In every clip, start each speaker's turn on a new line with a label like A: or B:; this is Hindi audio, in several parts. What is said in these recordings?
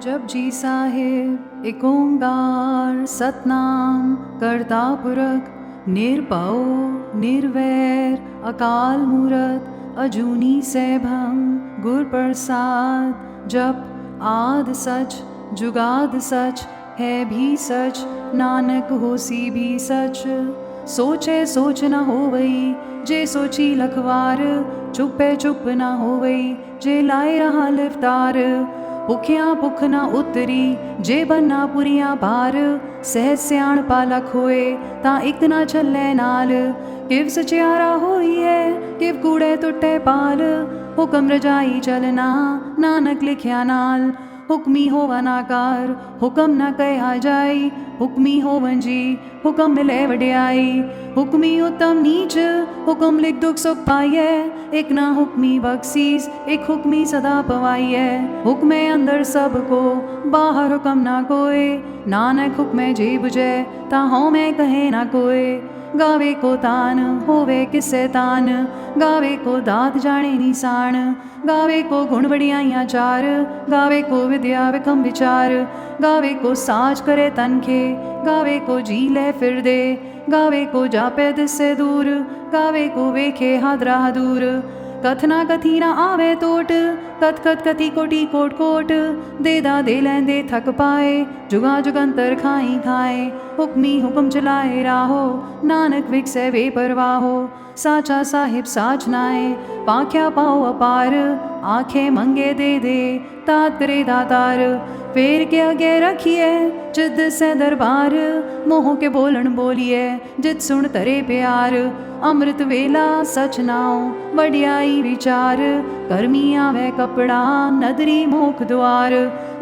A: जप जी साहिब एक ओंकार सतनाम करता पुरख निरभउ निर्वैर अकाल मूरत अजूनी सैभम गुर प्रसाद। जप आद सच जुगाद सच है भी सच नानक होसी भी सच। सोचे सोच न होवई जे सोची लखवार चुपे चुप न होवई जे लाए रहा लिफ्तार। भुखिया भुख न उतरी जे बन्ना पुरिया बार सह सियाण पालक होए ता इक ना चले नाल। किव सचियारा होई है किव कूड़े टुटे पाल हुक्म रजाई चलना नानक लिखिया नाल। हुक्मी होवा नाकार हुक्म न कहा जाई हुक्मी होवन जी हुक्म मिले वड्याई। हुक्मी उत्तम नीच हुक्म लिख दुख सुख पाइए एक ना हुक्मी बख्शीस एक हुक्मी सदा पवाइए। हुक्मे अंदर सबको बाहर हुक्म ना कोई नानक हुक्मे जी बुझे ता हों में कहे ना कोई। गावे को तान होवे किसे तान गावे को दात जाने निशान। गावे को गुण बढ़ियाइयाँ चार गावे को विद्या विकम विचार। गावे को साज करे तनखे गावे को जी ले फिर दे। गावे को जापे दिससे दूर गावे को वेखे हादरा दूर। कथना कथी ना आवे तोट कथ कथ कथी कोटी कोट कोट। दे दा दे लेंदे थक पाए जुगा जुगंतर खाई खाए। हुक्मी हुक्म चलाए राहो नानक विकसे वे परवाहो। साचा साहिब साच नाए पाख्या पाओ अपार आंखें मंगे दे दे तात करे दातार। फेर के आगे रखिए जिद से दरबार मोह के बोलन बोलिए जिद सुन तरे प्यार। अमृत वेला सच नाओ बढ़ियाई विचार कर्मी आवे कपड़ा नदरी मोख द्वार।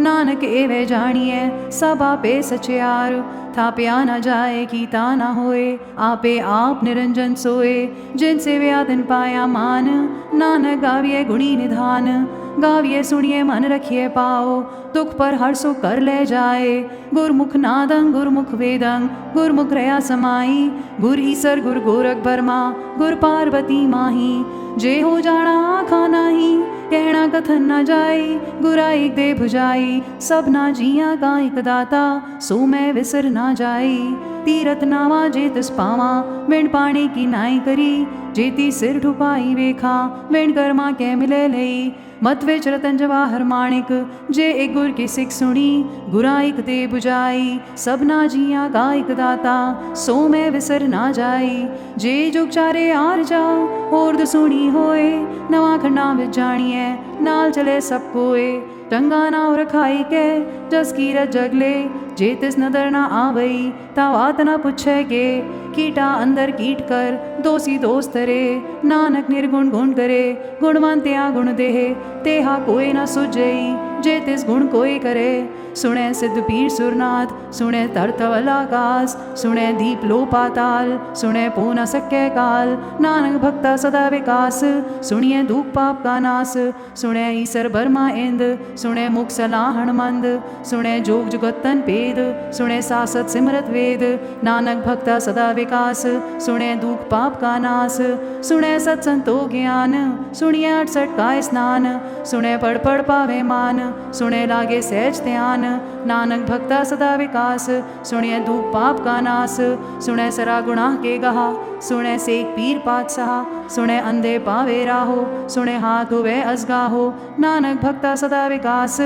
A: नानक एवे जानिए सबा पे सचियार थाप्या न जाए कीता न होए आपे आप निरंजन सोए। जिनसे व्याधन पाया मान नानक गाविए गुणी निधान। गाविए सुनिए मन रखिए पाओ दुख पर हर सुख कर ले जाए। गुरमुख नादंग गुरमुख वेदंग गुरमुख रया समाई। गुर ईसर गुर गोरख बर्मा गुर पार्वती माही। जे हो जाना आखा नाही कहना कथन न जाई। गुरा एक दे भुजाई सब ना जिया का एक दाता सो मैं विसर ना जाई। तीरथ नावा जे तिस पावा विण पाणी की नाई करी। जेती सिर ठुपाई वेखा विण कर्मा के मिले लई। मत विच रतन जवाहर माणिक जे एक गुर की सिख सुनी। गुरा एक दे बुझाई सबना जिया का एक दाता सो मैं विसर ना जाई। जे जुग चारे आर जाओ और सुनी होए नवा खंडा विच जानिए नाल चले सब कोए। टंगा नाव रखाई के जस कीरत जगले जे तिस नदर ना आवई ता बात न पूछे के। कीटा अंदर कीट कर दोषी दोष तरे नानक निर्गुण गुण करे। गुणवंत्या गुण देह तेहा कोई न सुजई जे तिस गुण कोई करे। सुने सिद्ध पीर सुरनाथ सुने तरतवल आकाश सुने दीप लो पाताल सुने पो न सके काल। नानक भक्ता सदा विकास सुनिए दुख पाप का नाश। सुने ईसर बर्मा इंद सुने मुख सलाहण मंद। सुने जोग जुगतन पेद सुने सासत सिमरत वेद। नानक भक्ता सदा विकास सुने दुख पाप का नाश। सुने सत्संतो ज्ञान सुनिए 68 का स्नान। सुने पढ़ पढ़ पावे मान सुने लागे सहज ध्यान। नानक भक्ता सदा विकास सुनिए दुख पाप का नाश। सुने सरा गुनाह के गहा सुने सेक पीर पातशाह। सुने अंधे पावे राहो सुने हाथ हुए अजगाहो। नानक भक्ता सदा विकास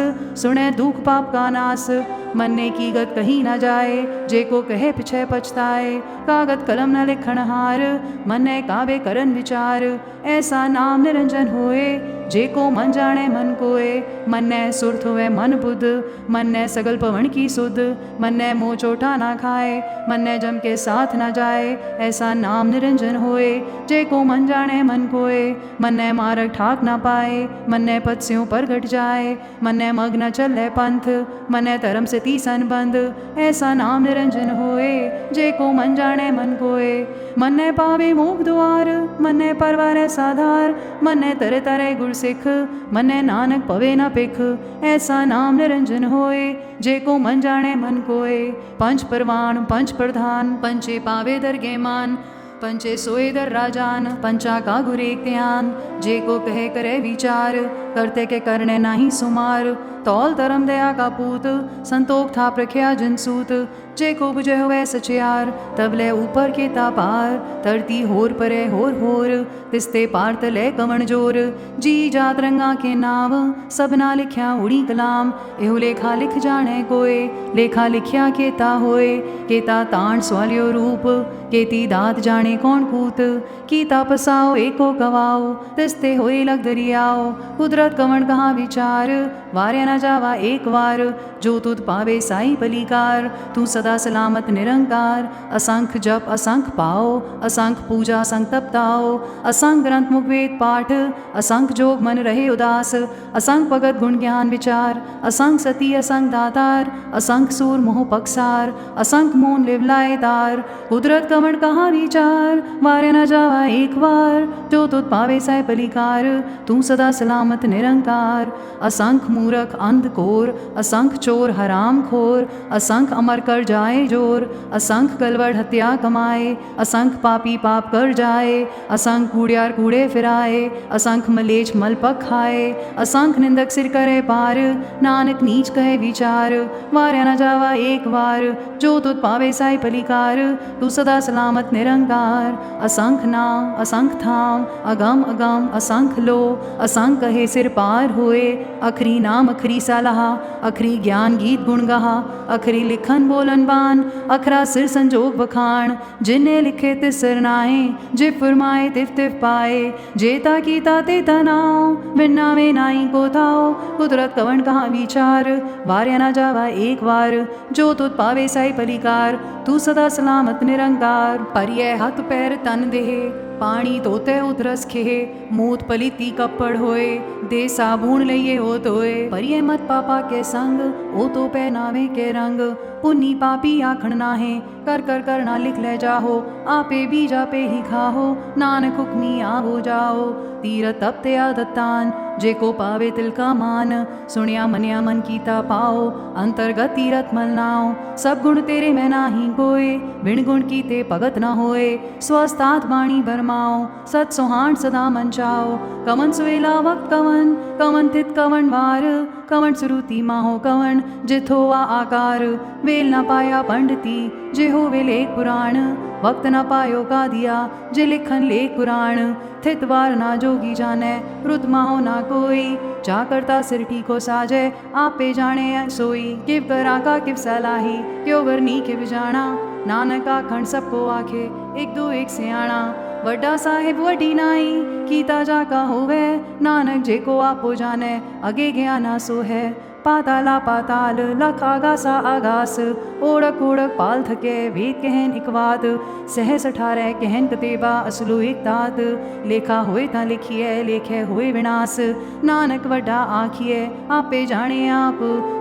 A: सुने दुख पाप का नाश। मन्ने की गत कहीं न जाए जे को कहे पिछे पछताए। कागत कलम न लिखण हार मन्ने कावे करन विचार। ऐसा नाम निरंजन होए जे को मन जाने मन कोए। मन्ने सुरथ हुए मन बुध मन्ने सगल पवन की सुध। मन्ने मोह चोटा ना खाए मन्ने जम के साथ न जाए। ऐसा नाम निरंजन होए जे को मन जाने मन कोए। मन्ने मार्ग ठाक ना पाए मन्ने पत्स्यों पर घट जाए। मन्ने मग न चले पंथ मन्ने धर्म से तीसन बंद। ऐसा नाम निरंजन होए जे को मन जाने मन कोए। मन्ने पावे मोक्ष द्वार मन्ने परवारे साधार। मन्ने तरे तरे गुर सिख मन्ने नानक पवे न पिख। ऐसा नाम निरंजन होए जे को मन जाने मन कोए। पंच परवान पंच प्रधान पंचे पावे दरगे मान। पंचे सोए दर राजान पंचा का गुरे त्यान जे को कहे करे विचार करते के करने नाही सुमार तौल धर्म दया का पूत संतोख था प्रख्या जनसूत जे को बुझे हुए सचियार तबले ऊपर के तापार तरती होर परे होर तिस्ते पार तले कमण जोर जी जात रंगा के नाव सबना लिख्या उड़ी कलाम एहु लेखा लिख जाने कोय लेखा लिख्या केता होए केता ताण स्वाल्यो रूप केती दात जाने कौन कूत कीता पसाओ एको कवाओ तिस्ते होए लग दरियाओ कुदरत कवण कहाँ विचार वारे न जावा एक वार जो तुद पावे साई पलीकार तू सदा सलामत निरंकार असंख जप असंख पाओ असंख पूजा असंख तपताओ असंख ग्रंथ मुखवेद पाठ असंख जोग मन रहे उदास असंख भगत गुण ज्ञान विचार असंख सती असंख दातार असंख सूर मोह पक्षार असंख मोन लिवलाए तार कुदरत कवण कहाँ विचार वारे न जावा एक बार जो तुद पावे साई पलीकार तू सदा सलामत निरंकार असंख मूरख अंधकोर असंख चोर हराम खोर असंख अमर कर जाए जोर असंख गलवड़ हत्या कमाए असंख पापी पाप कर जाए असंख कूड़ियार कूड़े फिराए असंख मलेच मलपक खाए असंख निंदक सिर करे पार नानक नीच कहे विचार वारे न जावा एक बार जो तुद पावे साई पलीकार तू सदा सलामत निरंकार असंख नाम असंख थाम अगम अगम असंख लो असंख कहे सिर पार होए अखरी नाम अखरी सलाह अखरी ज्ञान गीत गुण गहा अखरी लिखन बोलन बान अखरा सिर संजोग बखान जिन्हें लिखे तिस सिर नाए जे फरमाए तिफ तिफ पाए जेता कीता ते तनाओ बिन्ना में नाई को थाओ कुदरत कवण कहाँ विचार वार्या न जावा एक बार जो तुद पावे साई पलीकार तू सदा सलामत निरंकार परिय हाथ पैर तन देहे पानी तोते उतरस खेहे मूत पलीती कपड़ होए दे साबुन लइए हो तोए परिये मत पापा के संग ओ तो पहनावे के रंग पुन्नी पापी आखण नाहे कर कर कर ना लिख ले जाहो आपे बीजा पे ही खाहो नानक हुक्मी आवो जाओ तीर तप ते आदतान जे को पावे तिल का मान सुनिया मनिया मन कीता पाओ अंतर्गत तीरथ मलनाओ सब गुण तेरे में नाही कोय बिन गुण कीते भगत न होए स्वस्थात वाणी बरमाओ सत सुहाण सदा मंचाओ कमन सुवेला वक्त कवन कवन तित कवन वार कवन सुरुति माहो कवन जिथो आ आकार वेल न पाया पंडिती जे हो वे लेख पुराण वक्त न पायो का दिया जे लिखन लेख पुराण थित वार ना जोगी जाने रुत माहो ना कोई जा करता सिर को साजे आपे जाने सोई किव करा का किव सलाही क्यों वरनी किव जाना नानक आखण सबको आखे एक दो एक सियाणा वड्डा साहिब वड्डी नाई कीता जा का होवे नानक जे को आपो जाने अगे गया ना सो है पाताला पाताल लख आगासा आगास ओढ़क ओढ़क पाल थके वेद कहन इकवाद सहस अठारह कहन कतेबा असलु एक तात लेखा होए ता लिखिए लेखे होए विनाश नानक वड्डा आखिए आपे जाने आप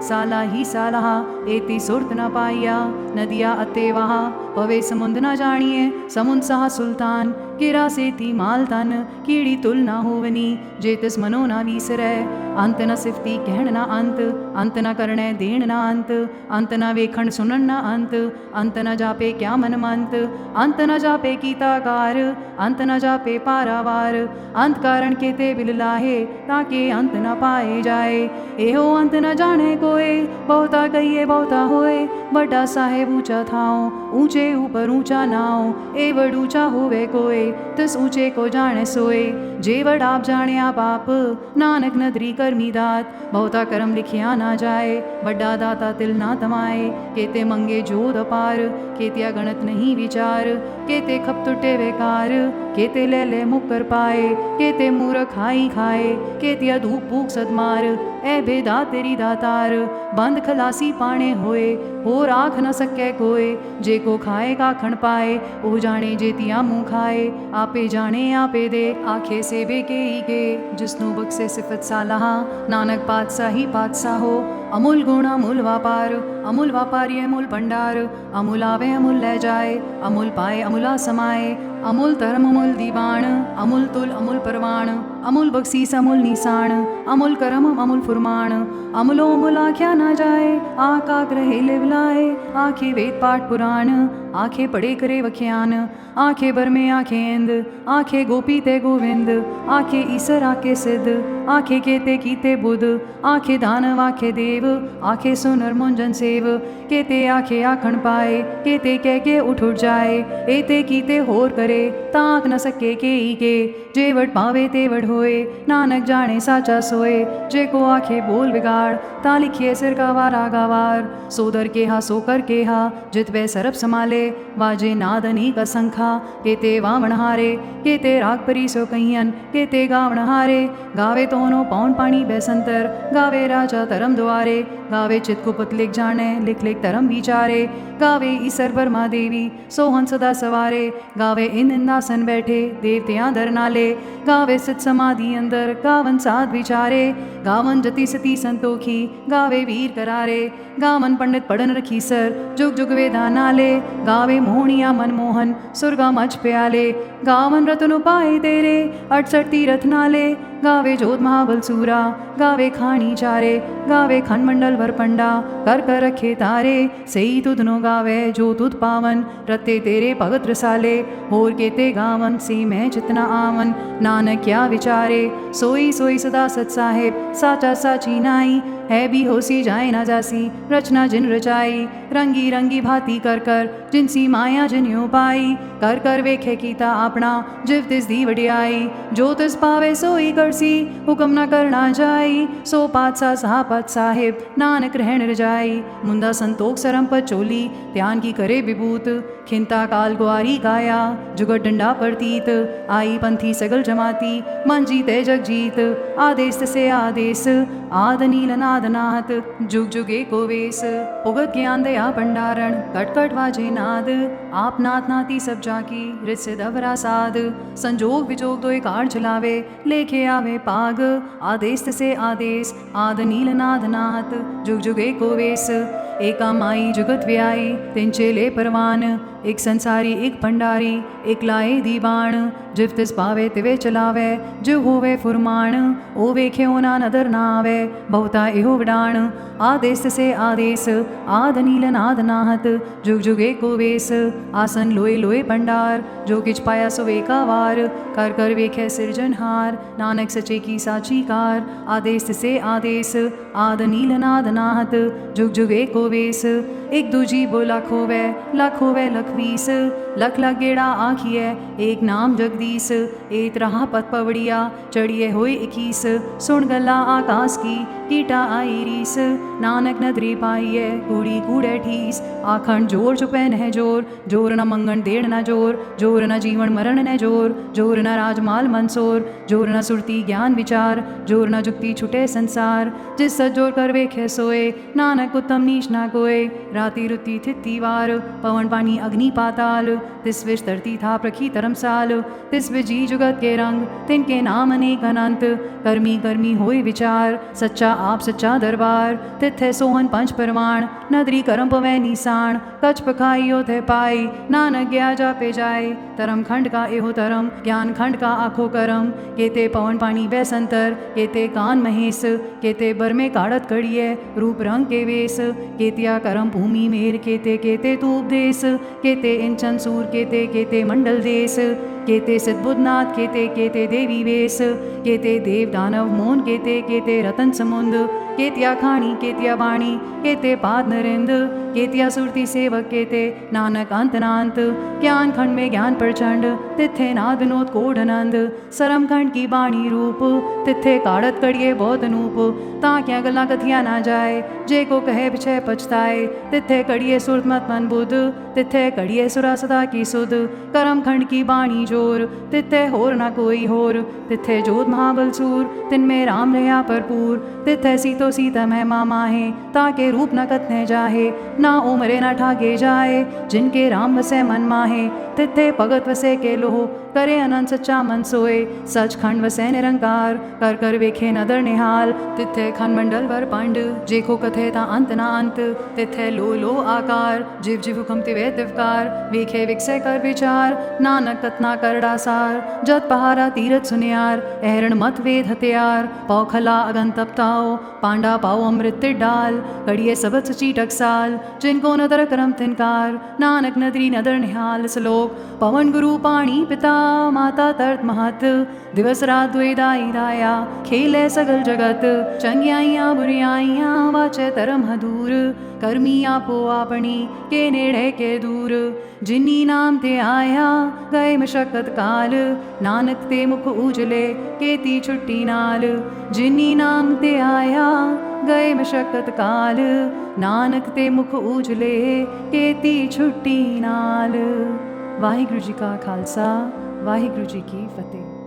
A: साला ही साला एती सुरत न पाइया नदिया अते वहा पवे समुंद न जानिए समुंद सहा सुल्तान किरा सेती माल तन कीड़ी तुल ना होवनी जेतिस मनो ना वीसरै अंत न सिफती कहण ना अंत न करणे देण ना अंत न वेखण सुनण ना अंत न जापे क्या मन मंत अंत न जापे कीताकार अंत न जापे पारावार अंत कारण के ते बिल लाहे ताके अंत न पाए जाए एहो अंत न जाने कोय बहुता कहिए बहुता होए बड़ा साहेब ऊंचा थाओ ऊंचे ऊपर ऊंचा नाओ ए वड ऊंचा होवे कोय तिस ऊंचे को जाने सोए जे वड आप जाने आप नानक नदरी करमी दात बहुता करम लिखिया ना जाए बड़ा दाता तिल ना तमाए केते मंगे जोद अपार केतिया गणत नहीं विचार केते खप टुटे बेकार केते ले ले मुकर पाए केते मूरख खाई खाए केतिया धूप भूख सदमार ए बेदा तेरी दातार बंद खलासी पाने होए हो राख न सके कोय जे को खाए का खण पाए ओ जाने जेतिया मुँह खाए आपे जाने आपे दे आखे से बेके ही के जिसनु बक्से सिफत सालाहा नानक पातशाह ही पातशाह हो अमूल गुण अमूल व्यापारी अमूल भंडार अमूल आवे अमूल ले जाए अमूल पाए अमूला समाए अमूल धर्म अमूल दीवाण अमूल तुल अमूल परवाण अमूल बख्शीस अमूल निशाण, अमूल करम अमूल फुरमाण, अमूलो अमूल आख्या ना जाए, आकाग्रहे लिवलाए, आखे वेद पाठ पुराण, आखे पढ़े करे वख्यान, आखे बर में आखे इंद, आखे गोपी ते गोविंद, आखे ईसर आखे सिद्ध, आखे केते कीते बुध, आखे दानव आखे देव, आखे सुनर मुंजन सेव, केते आखे आखण पाए, केते कह के उठ जाए, एते कीते होर करे, ताक न सके के ई के, जे वट पावे ते वट होए, नानक जाने साचा सोए, जे को आखे बोल बिगाड़, ता लिखिए सिर का वारा गावार, सोदर के हा सोकर के हा, जित वे सरप समाले, वाजे नादनी का संखा, केते वावण हारे, केते राग परी सो कहियन, केते गावण हारे, गावे तोनो पौन पानी बैसंतर, गावे राजा तरम द्वारे, गावे चित को पुत लिख जाने, लिख लिख तरम विचारे, गावे ईसर बर्मा देवी सोहन सदा सवारे, गावे इन इंदासन बैठे देवतियां दर नाले, गावे सित समाधि अंदर गावन साध विचारे, गावन जति सती संतोखी, गावे वीर करारे, गावन पंडित पढ़न रखी सर, जुग जुग वेदा नाले, गावे मोहनिया मनमोहन सुरगा मच प्याले, गावन रतन उपाय तेरे 68 तीरथ नाले, गावे जोध महाबल सूरा, गावे खानी चारे, गावे खनमंडल वर पंडा, कर कर रखे तारे, सही तुधनो गावे जो तुध पावन, रते तेरे भगत रसाले, होर केते गावन से मैं जितना आवन, नानक क्या विचारे, सोई सोई सदा सत साहेब, साचा साची नाई, है भी होसी जाए ना जासी, रचना जिन रचाई, रंगी रंगी भांति कर कर, जिनसी माया जिन्यों पाई, कर कर वेखे कीता अपना, जिव तिस दी वडियाई, जो तिस पावे सोई करसी, हुक्म न करना जाई, सो पातसा साहपत साहिब, नानक रहन रजाई, मुंदा संतोख सरम पत चोली, ध्यान की करे विभूत, खिंता काल ग्वारी गाया, जुगत डंडा प्रतीत, आई पंथी सगल जमाती, मन जीते जग जीत, आदेश से आदेश, आद नील नाद नाहत, जुग जुगे को वेश, उगत ज्ञान दया भंडारण, कट कट वाजे नाद, आप नाथ नाती सब जाकी, रित से दवरा साध, संजोग विजोग दो कार चलावे, लेखे आवे पाग, आदेश से आदेश, आद नील नाद नाहत, जुग जुगे को वेश, एका माई जुगत व्याई, तिन चेले परवान, एक संसारी एक भंडारी, एक लाए दीवाण, जिव तिस पावे तिवे चलावे, जिव होवे फुरमाण, ओ वेखे ओना नदर नावे, बहुता एहो वडाण, आदेश से आदेश, आद नील नाद नाहत, जुग जुगे को वेश, आसन लोए लोए भंडार, जो किच पाया सो एका वार, कर कर वेखे सिरजनहार, नानक सचे की साची कार, आदेश से आदेश, आद नील नाद नाहत, जुग जुगे को वेश, एक दूजी बो लाखो वे लखवीस, लख लख गेड़ा आखिए, एक नाम जगदीस, एक रहा पत पवड़िया, चढ़िए होए 21, सुन गला आकाश की, कीटा आई रीस, नानक नदरी पाइए, कूड़ी कूड़े ठीस, आखंड जोर चुपे न जोर, जोर न मंगन देड़ न जोर, जोर न जीवन मरण न जोर, जोर न राजमाल मनसोर, जोर न सुरती ज्ञान विचार, जोर न जुक्ति छुटे संसार, जिस सजोर कर वेखे सोए, नानक उत्तम नीच ना कोय, राति रुति थिति वार, पवन पानी अग्नि पाताल, तिस विष तरती था प्रखी धर्मसाल, तिस विजी जुगत के रंग, तिनके नाम अनेक अनंत, कर्मी कर्मी होय विचार, सच्चा आप सच्चा दरबार, तिथे सोहन पंच परवाण, नदरी करम पवै निशाण, कछ पखाइयो थे पाई, नानक गया जा पे जाए, तरम खंड का एहो तरम, ज्ञान खंड का आखो करम, केते पवन पानी बैसंतर, केते कान महेश, केते बर में काड़त कड़िए, रूप रंग के वेश, केतिया करम भूमि मेर, केते केते तू उपदेश, केते इंचन सूर, केते केते मंडल देश, केते सिद्धबुद्धनाथ, केते केते देवी वेश, केते देव दानव मोन, केते केते रतन समुंद, केतिया खाणी केतिया वाणी, केते पाद नरेंद्र, केतिया सुरती सेवक, केते नानक अंतनांत, ज्ञान खंड में ज्ञान प्रचंड, तिथे नाद विनोद कोढ़नंद, सरम खंड की बाणी रूप, तिथे काड़त कड़िए बहुत नूप, ताक्या गला कथिया ना जाए, जे को कहे पिछे पछताए, तिथे कड़िए सुरत मत मन बुध, तिथे कड़िए सुरा सदा की सुध, करम खंड की बाणी जोर, तिथे होर ना कोई होर, तिथे जोध महाबल सूर, तिनमें राम रहा भरपूर, तिथे सीतो सीता महिमा माहे, ताके रूप न कथने जाहे, ना उमरे न ठाके जाए, जिनके राम बसे मन माहे, तिथे भगत वसे के लोह करे अनंत सच्चा मन सोए सचखंड वसे निरंकार कर कर वेखे नदर निहाल तिथे खंडमंडल वर पंड जेको कथे ता अंत ना अंत तिथे लो लो आकार जीव जीव हुकम तिवे तिवकार वेखे विकसे कर विचार नानक कतना कर डासार जत पहारा तीरथ सुनियार एहरण मत वेद हथियार पौखला अगन तपताओ पांडा पाओ अमृत डाल कड़िए सबत सची टकसाल जिनको नदर करम तिनकार नानक नदरी नदर निहाल सलोक पवन गुरु पाणी पिता माता तर्त महत दिवस रात द्वेदाई दाया खेले सगल जगत चंगियाइयां बुरियाइयां वाचे तरम हदूर कर्मी आपो आपनी के नेड़े के दूर जिन्नी नाम ते आया गए मशक्कत काल नानक ते मुख उजले केती छुट्टी नाल जिन्नी नाम ते आया गए मशक्कत काल नानक ते मुख उजले केती छुट्टी नाल। वाहिगुरु जी का खालसा वाहिगुरु जी की फतेह।